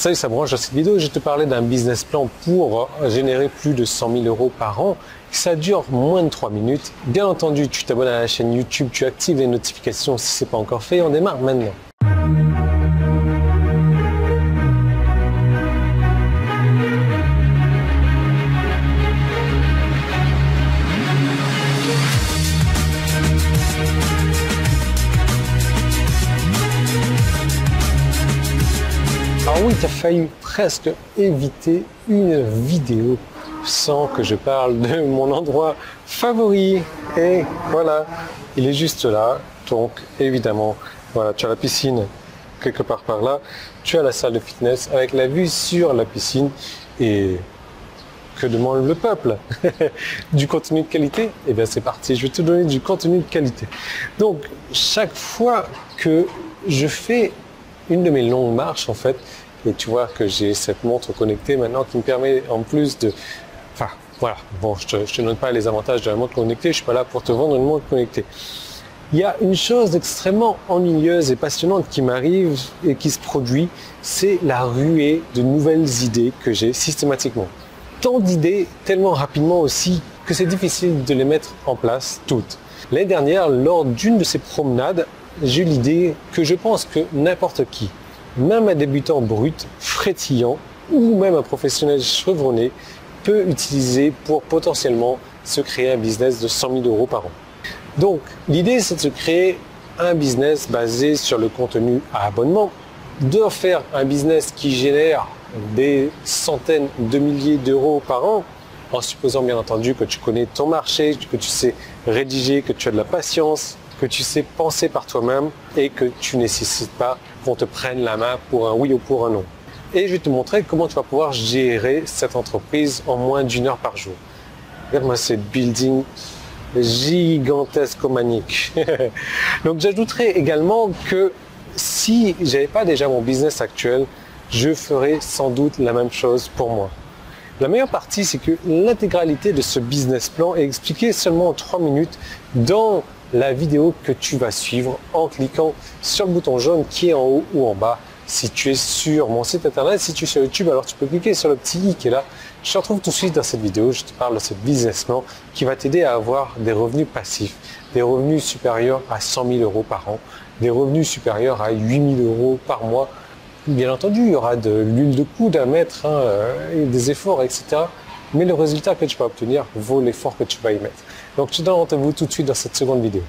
Salut, ça branche. Dans cette vidéo, je vais te parler d'un business plan pour générer plus de 100 000 euros par an. Ça dure moins de 3 minutes. Bien entendu, tu t'abonnes à la chaîne YouTube, tu actives les notifications si ce n'est pas encore fait. On démarre maintenant. Alors oui, tu as failli presque éviter une vidéo sans que je parle de mon endroit favori. Et voilà, il est juste là. Donc évidemment, voilà, tu as la piscine quelque part par là. Tu as la salle de fitness avec la vue sur la piscine. Et que demande le peuple? Du contenu de qualité? Eh bien c'est parti, je vais te donner du contenu de qualité. Donc chaque fois que je fais une de mes longues marches en fait, et tu vois que j'ai cette montre connectée maintenant qui me permet en plus de... Enfin voilà, bon je te donne pas les avantages de la montre connectée, je suis pas là pour te vendre une montre connectée. Il y a une chose extrêmement ennuyeuse et passionnante qui m'arrive et qui se produit, c'est la ruée de nouvelles idées que j'ai systématiquement. Tant d'idées, tellement rapidement aussi, que c'est difficile de les mettre en place toutes. L'année dernière, lors d'une de ces promenades, j'ai eu l'idée que je pense que n'importe qui, même un débutant brut, frétillant, ou même un professionnel chevronné, peut utiliser pour potentiellement se créer un business de 100 000 euros par an. Donc, l'idée, c'est de se créer un business basé sur le contenu à abonnement, de faire un business qui génère des centaines de milliers d'euros par an, en supposant bien entendu que tu connais ton marché, que tu sais rédiger, que tu as de la patience, que tu sais penser par toi-même et que tu ne nécessites pas qu'on te prenne la main pour un oui ou pour un non. Et je vais te montrer comment tu vas pouvoir gérer cette entreprise en moins d'1 heure par jour. Regarde-moi ce building gigantesco-manique. Donc j'ajouterai également que si je n'avais pas déjà mon business actuel, je ferais sans doute la même chose pour moi. La meilleure partie, c'est que l'intégralité de ce business plan est expliquée seulement en 3 minutes dans la vidéo que tu vas suivre en cliquant sur le bouton jaune qui est en haut ou en bas. Si tu es sur mon site internet, si tu es sur YouTube, alors tu peux cliquer sur le petit i qui est là. Je te retrouve tout de suite dans cette vidéo. Je te parle de ce business plan qui va t'aider à avoir des revenus passifs, des revenus supérieurs à 100 000 euros par an, des revenus supérieurs à 8 000 euros par mois. Bien entendu, il y aura de l'huile de coude à mettre, et des efforts, etc. Mais le résultat que tu vas obtenir vaut l'effort que tu vas y mettre. Donc, je te donne rendez-vous tout de suite dans cette seconde vidéo.